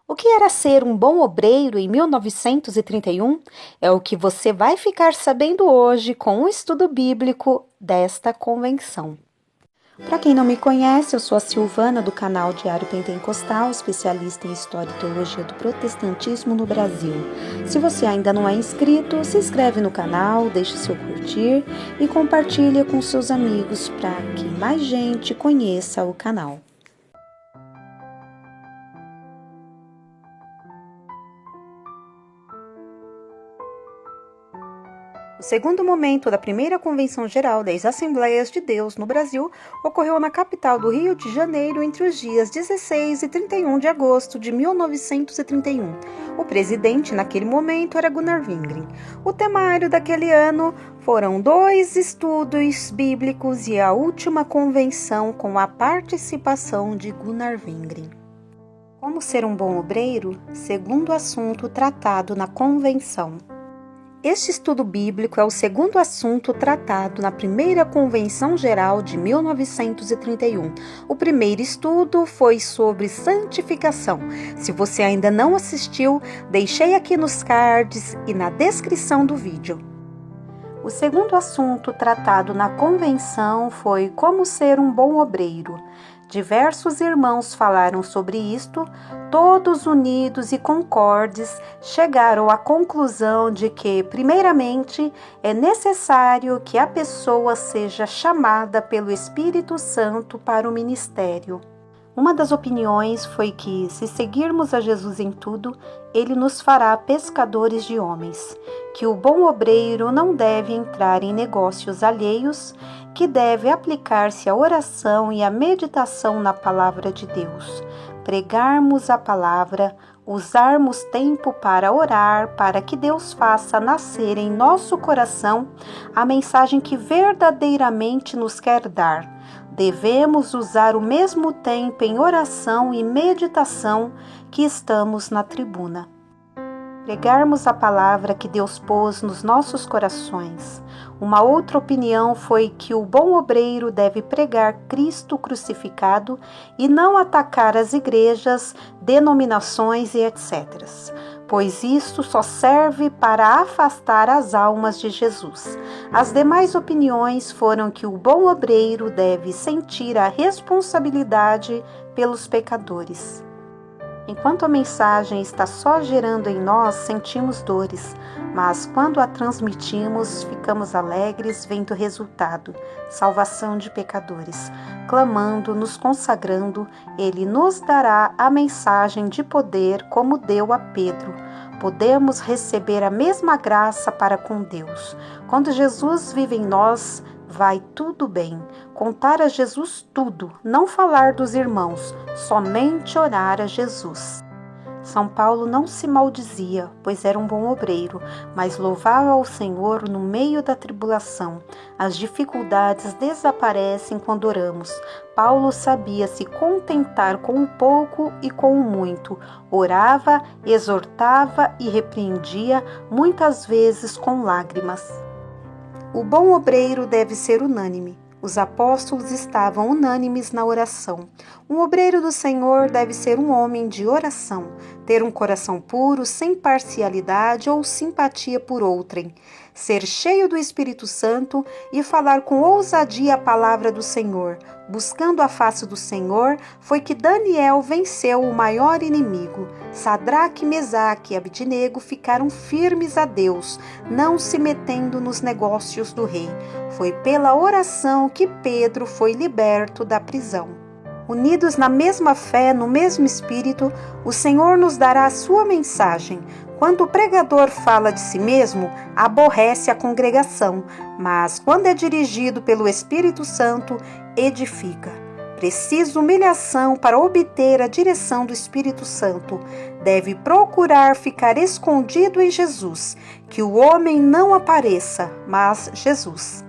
O que era ser um bom obreiro em 1931 é o que você vai ficar sabendo hoje com o estudo bíblico desta convenção. Para quem não me conhece, eu sou a Silvana do canal Diário Pentecostal, especialista em História e Teologia do Protestantismo no Brasil. Se você ainda não é inscrito, se inscreve no canal, deixe seu curtir e compartilhe com seus amigos para que mais gente conheça o canal. O segundo momento da primeira Convenção Geral das Assembleias de Deus no Brasil ocorreu na capital do Rio de Janeiro entre os dias 16 e 31 de agosto de 1931. O presidente naquele momento era Gunnar Wingren. O temário daquele ano foram 2 estudos bíblicos e a última convenção com a participação de Gunnar Wingren. Como ser um bom obreiro? Segundo assunto tratado na convenção. Este estudo bíblico é o segundo assunto tratado na primeira Convenção Geral de 1931. O primeiro estudo foi sobre santificação. Se você ainda não assistiu, deixei aqui nos cards e na descrição do vídeo. O segundo assunto tratado na convenção foi como ser um bom obreiro. Diversos irmãos falaram sobre isto, todos unidos e concordes chegaram à conclusão de que, primeiramente, é necessário que a pessoa seja chamada pelo Espírito Santo para o ministério. Uma das opiniões foi que, se seguirmos a Jesus em tudo, ele nos fará pescadores de homens, que o bom obreiro não deve entrar em negócios alheios, que deve aplicar-se à oração e à meditação na palavra de Deus, pregarmos a palavra, usarmos tempo para orar, para que Deus faça nascer em nosso coração a mensagem que verdadeiramente nos quer dar. Devemos usar o mesmo tempo em oração e meditação que estamos na tribuna. Pregarmos a palavra que Deus pôs nos nossos corações. Uma outra opinião foi que o bom obreiro deve pregar Cristo crucificado e não atacar as igrejas, denominações e etc., pois isto só serve para afastar as almas de Jesus. As demais opiniões foram que o bom obreiro deve sentir a responsabilidade pelos pecadores. Enquanto a mensagem está só gerando em nós, sentimos dores, mas quando a transmitimos, ficamos alegres vendo o resultado, salvação de pecadores. Clamando, nos consagrando, Ele nos dará a mensagem de poder como deu a Pedro. Podemos receber a mesma graça para com Deus. Quando Jesus vive em nós, vai tudo bem. Contar a Jesus tudo, não falar dos irmãos, somente orar a Jesus. São Paulo não se maldizia, pois era um bom obreiro, mas louvava ao Senhor no meio da tribulação. As dificuldades desaparecem quando oramos. Paulo sabia se contentar com o pouco e com o muito. Orava, exortava e repreendia, muitas vezes com lágrimas. O bom obreiro deve ser unânime. Os apóstolos estavam unânimes na oração. Um obreiro do Senhor deve ser um homem de oração, ter um coração puro, sem parcialidade ou simpatia por outrem, ser cheio do Espírito Santo e falar com ousadia a palavra do Senhor. Buscando a face do Senhor, foi que Daniel venceu o maior inimigo. Sadraque, Mesaque e Abidnego ficaram firmes a Deus, não se metendo nos negócios do rei. Foi pela oração que Pedro foi liberto da prisão. Unidos na mesma fé, no mesmo Espírito, o Senhor nos dará a sua mensagem. Quando o pregador fala de si mesmo, aborrece a congregação, mas quando é dirigido pelo Espírito Santo, edifica. Precisa humilhação para obter a direção do Espírito Santo. Deve procurar ficar escondido em Jesus, que o homem não apareça, mas Jesus.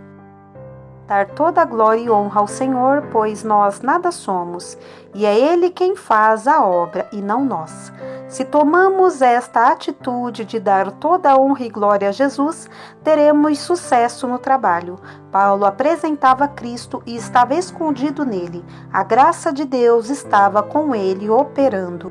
Dar toda a glória e honra ao Senhor, pois nós nada somos, e é Ele quem faz a obra e não nós. Se tomamos esta atitude de dar toda a honra e glória a Jesus, teremos sucesso no trabalho. Paulo apresentava Cristo e estava escondido nele. A graça de Deus estava com ele operando.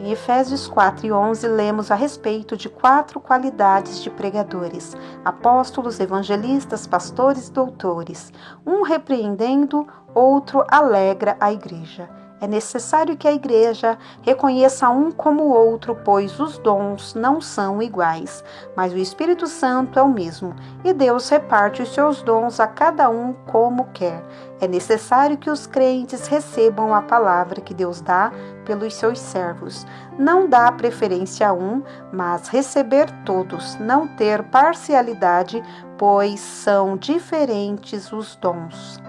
Em Efésios 4:11, lemos a respeito de 4 qualidades de pregadores: apóstolos, evangelistas, pastores e doutores. Um repreendendo, outro alegra a igreja. É necessário que a igreja reconheça um como o outro, pois os dons não são iguais, mas o Espírito Santo é o mesmo, e Deus reparte os seus dons a cada um como quer. É necessário que os crentes recebam a palavra que Deus dá pelos seus servos. Não dá preferência a um, mas receber todos, não ter parcialidade, pois são diferentes os dons.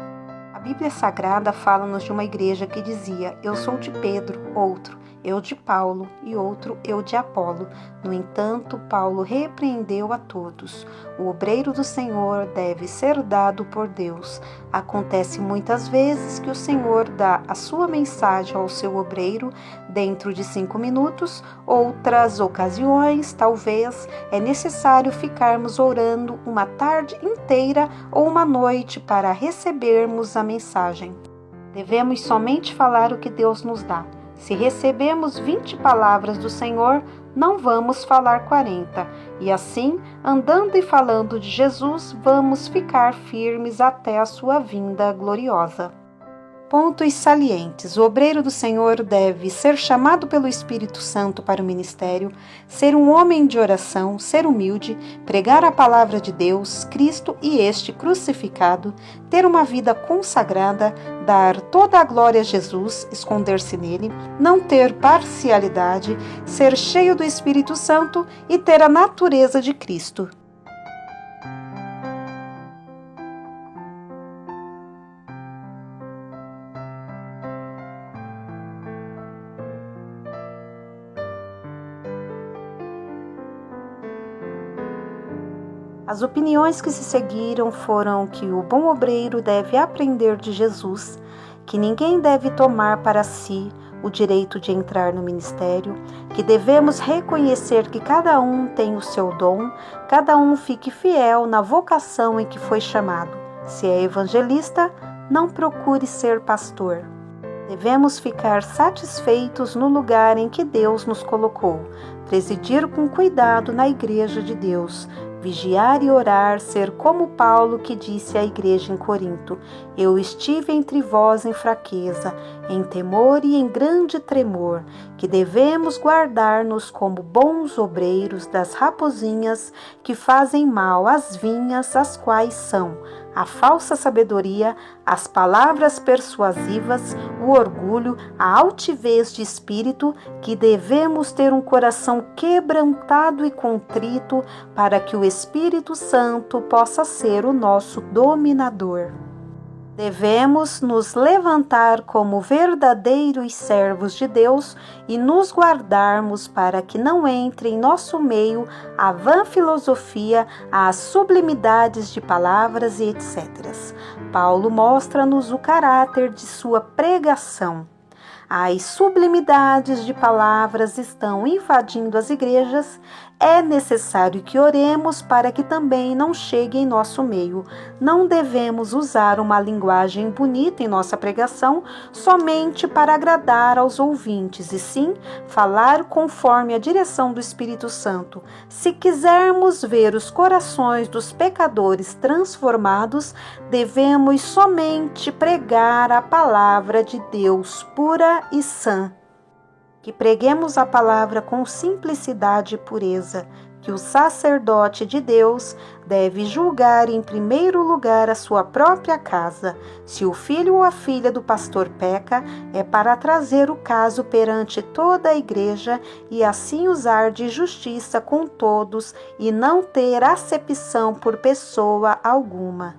A Bíblia Sagrada fala-nos de uma igreja que dizia: eu sou de Pedro, outro, eu de Paulo, e outro, eu de Apolo. No entanto, Paulo repreendeu a todos. O obreiro do Senhor deve ser dado por Deus. Acontece muitas vezes que o Senhor dá a sua mensagem ao seu obreiro dentro de 5 minutos. Outras ocasiões, talvez, é necessário ficarmos orando uma tarde inteira ou uma noite para recebermos a mensagem. Devemos somente falar o que Deus nos dá. Se recebemos 20 palavras do Senhor, não vamos falar 40. E assim, andando e falando de Jesus, vamos ficar firmes até a sua vinda gloriosa. Pontos salientes. O obreiro do Senhor deve ser chamado pelo Espírito Santo para o ministério, ser um homem de oração, ser humilde, pregar a palavra de Deus, Cristo e este crucificado, ter uma vida consagrada, dar toda a glória a Jesus, esconder-se nele, não ter parcialidade, ser cheio do Espírito Santo e ter a natureza de Cristo. As opiniões que se seguiram foram que o bom obreiro deve aprender de Jesus, que ninguém deve tomar para si o direito de entrar no ministério, que devemos reconhecer que cada um tem o seu dom, cada um fique fiel na vocação em que foi chamado. Se é evangelista, não procure ser pastor. Devemos ficar satisfeitos no lugar em que Deus nos colocou, presidir com cuidado na igreja de Deus, vigiar e orar, ser como Paulo que disse à igreja em Corinto: eu estive entre vós em fraqueza, em temor e em grande tremor, que devemos guardar-nos como bons obreiros das rapozinhas que fazem mal às vinhas, as quais são a falsa sabedoria, as palavras persuasivas, o orgulho, a altivez de espírito, que devemos ter um coração quebrantado e contrito para que o Espírito Santo possa ser o nosso dominador. Devemos nos levantar como verdadeiros servos de Deus e nos guardarmos para que não entre em nosso meio a vã filosofia, as sublimidades de palavras e etc. Paulo mostra-nos o caráter de sua pregação. As sublimidades de palavras estão invadindo as igrejas. É necessário que oremos para que também não chegue em nosso meio. Não devemos usar uma linguagem bonita em nossa pregação somente para agradar aos ouvintes, e sim falar conforme a direção do Espírito Santo. Se quisermos ver os corações dos pecadores transformados, devemos somente pregar a palavra de Deus pura e sã. Que preguemos a palavra com simplicidade e pureza, que o sacerdote de Deus deve julgar em primeiro lugar a sua própria casa. Se o filho ou a filha do pastor peca, é para trazer o caso perante toda a igreja e assim usar de justiça com todos e não ter acepção por pessoa alguma.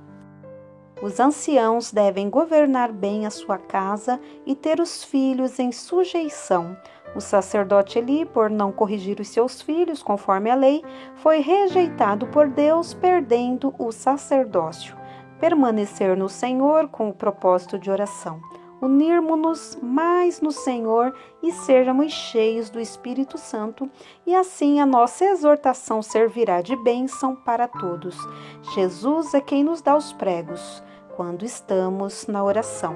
Os anciãos devem governar bem a sua casa e ter os filhos em sujeição. O sacerdote Eli, por não corrigir os seus filhos conforme a lei, foi rejeitado por Deus, perdendo o sacerdócio. Permanecer no Senhor com o propósito de oração. Unirmo-nos mais no Senhor e sejamos cheios do Espírito Santo, e assim a nossa exortação servirá de bênção para todos. Jesus é quem nos dá os pregos quando estamos na oração.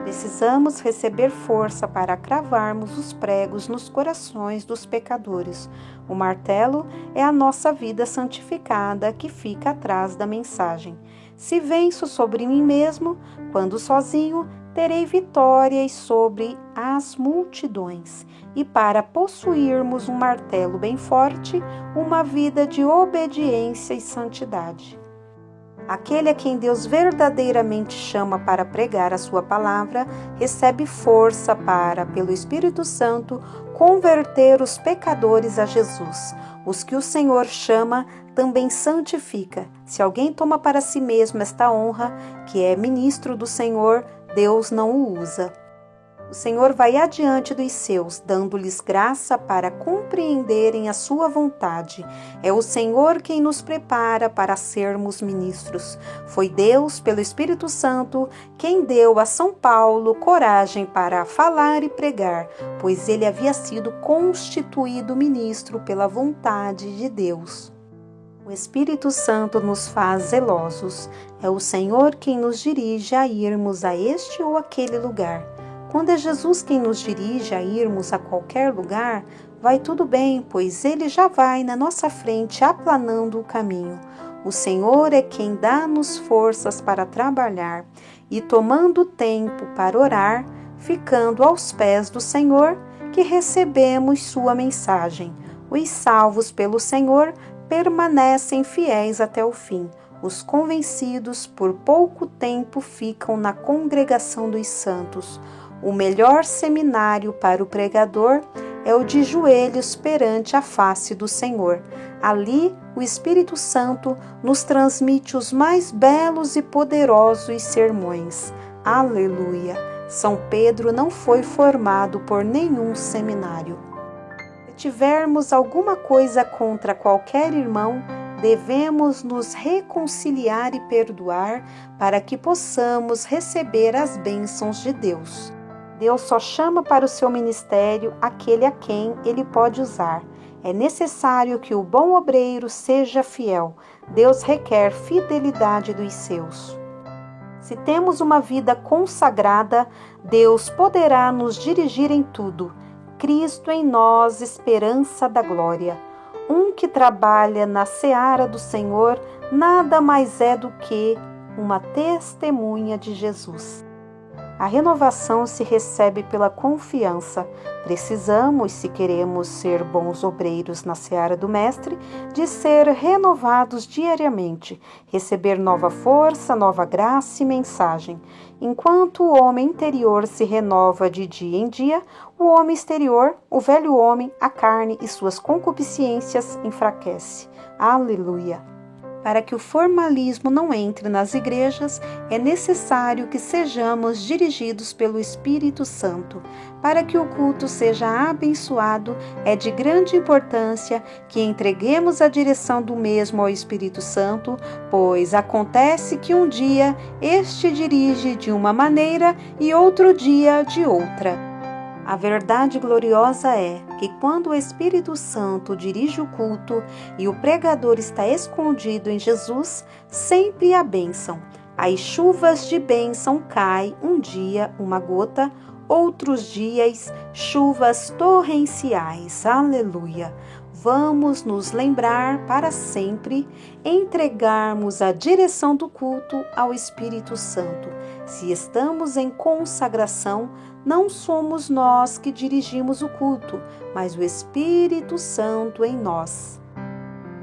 Precisamos receber força para cravarmos os pregos nos corações dos pecadores. O martelo é a nossa vida santificada que fica atrás da mensagem. Se venço sobre mim mesmo, quando sozinho, terei vitórias sobre as multidões. E para possuirmos um martelo bem forte, uma vida de obediência e santidade. Aquele a quem Deus verdadeiramente chama para pregar a sua palavra, recebe força para, pelo Espírito Santo, converter os pecadores a Jesus. Os que o Senhor chama, também santifica. Se alguém toma para si mesmo esta honra, que é ministro do Senhor, Deus não o usa. O Senhor vai adiante dos seus, dando-lhes graça para compreenderem a sua vontade. É o Senhor quem nos prepara para sermos ministros. Foi Deus, pelo Espírito Santo, quem deu a São Paulo coragem para falar e pregar, pois ele havia sido constituído ministro pela vontade de Deus. O Espírito Santo nos faz zelosos. É o Senhor quem nos dirige a irmos a este ou aquele lugar. Quando é Jesus quem nos dirige a irmos a qualquer lugar, vai tudo bem, pois Ele já vai na nossa frente aplanando o caminho. O Senhor é quem dá-nos forças para trabalhar e, tomando tempo para orar, ficando aos pés do Senhor, que recebemos sua mensagem. Os salvos pelo Senhor permanecem fiéis até o fim. Os convencidos por pouco tempo ficam na congregação dos santos. O melhor seminário para o pregador é o de joelhos perante a face do Senhor. Ali, o Espírito Santo nos transmite os mais belos e poderosos sermões. Aleluia! São Pedro não foi formado por nenhum seminário. Se tivermos alguma coisa contra qualquer irmão, devemos nos reconciliar e perdoar para que possamos receber as bênçãos de Deus. Deus só chama para o seu ministério aquele a quem Ele pode usar. É necessário que o bom obreiro seja fiel. Deus requer fidelidade dos seus. Se temos uma vida consagrada, Deus poderá nos dirigir em tudo. Cristo em nós, esperança da glória. Um que trabalha na seara do Senhor nada mais é do que uma testemunha de Jesus. A renovação se recebe pela confiança. Precisamos, se queremos ser bons obreiros na seara do Mestre, de ser renovados diariamente, receber nova força, nova graça e mensagem. Enquanto o homem interior se renova de dia em dia, o homem exterior, o velho homem, a carne e suas concupiscências enfraquece. Aleluia! Para que o formalismo não entre nas igrejas, é necessário que sejamos dirigidos pelo Espírito Santo. Para que o culto seja abençoado, é de grande importância que entreguemos a direção do mesmo ao Espírito Santo, pois acontece que um dia este dirige de uma maneira e outro dia de outra. A verdade gloriosa é que quando o Espírito Santo dirige o culto e o pregador está escondido em Jesus, sempre há bênção. As chuvas de bênção caem um dia uma gota, outros dias chuvas torrenciais. Aleluia! Vamos nos lembrar para sempre, entregarmos a direção do culto ao Espírito Santo. Se estamos em consagração, não somos nós que dirigimos o culto, mas o Espírito Santo em nós.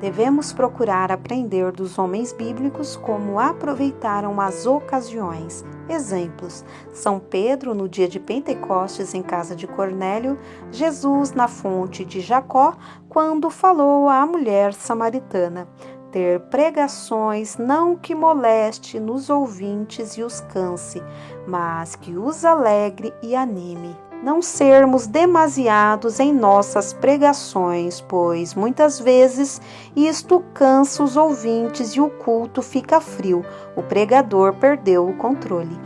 Devemos procurar aprender dos homens bíblicos como aproveitaram as ocasiões. Exemplos: São Pedro no dia de Pentecostes em casa de Cornélio, Jesus na fonte de Jacó, quando falou à mulher samaritana. Ter pregações não que moleste nos ouvintes e os canse, mas que os alegre e anime. Não sermos demasiados em nossas pregações, pois muitas vezes isto cansa os ouvintes e o culto fica frio, o pregador perdeu o controle.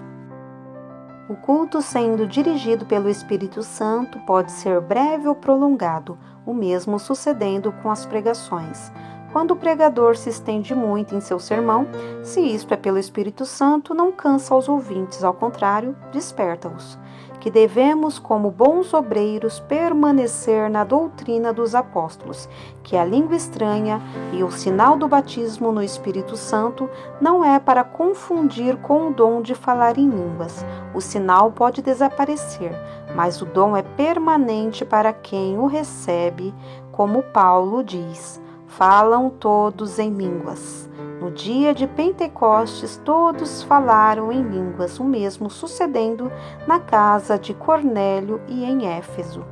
O culto sendo dirigido pelo Espírito Santo pode ser breve ou prolongado, o mesmo sucedendo com as pregações. Quando o pregador se estende muito em seu sermão, se isto é pelo Espírito Santo, não cansa os ouvintes, ao contrário, desperta-os. Que devemos, como bons obreiros, permanecer na doutrina dos apóstolos, que a língua estranha e o sinal do batismo no Espírito Santo não é para confundir com o dom de falar em línguas. O sinal pode desaparecer, mas o dom é permanente para quem o recebe, como Paulo diz: falam todos em línguas. No dia de Pentecostes, todos falaram em línguas, o mesmo sucedendo na casa de Cornélio e em Éfeso.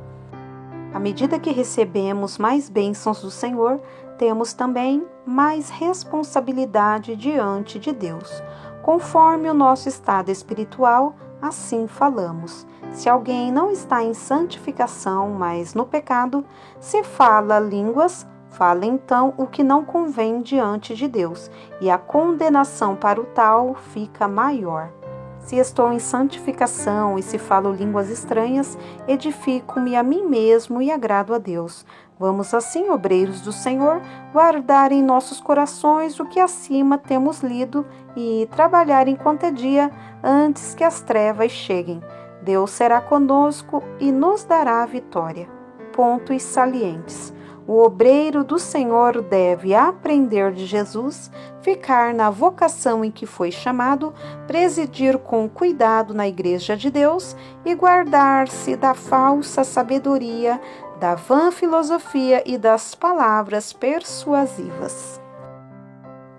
À medida que recebemos mais bênçãos do Senhor, temos também mais responsabilidade diante de Deus. Conforme o nosso estado espiritual, assim falamos. Se alguém não está em santificação, mas no pecado, se fala línguas, fala então o que não convém diante de Deus, e a condenação para o tal fica maior. Se estou em santificação e se falo línguas estranhas, edifico-me a mim mesmo e agrado a Deus. Vamos assim, obreiros do Senhor, guardar em nossos corações o que acima temos lido e trabalhar enquanto é dia, antes que as trevas cheguem. Deus será conosco e nos dará a vitória. Pontos salientes. O obreiro do Senhor deve aprender de Jesus, ficar na vocação em que foi chamado, presidir com cuidado na Igreja de Deus e guardar-se da falsa sabedoria, da vã filosofia e das palavras persuasivas.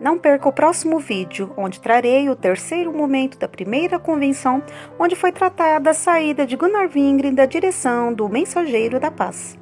Não perca o próximo vídeo, onde trarei o terceiro momento da primeira convenção, onde foi tratada a saída de Gunnar Wingren da direção do Mensageiro da Paz.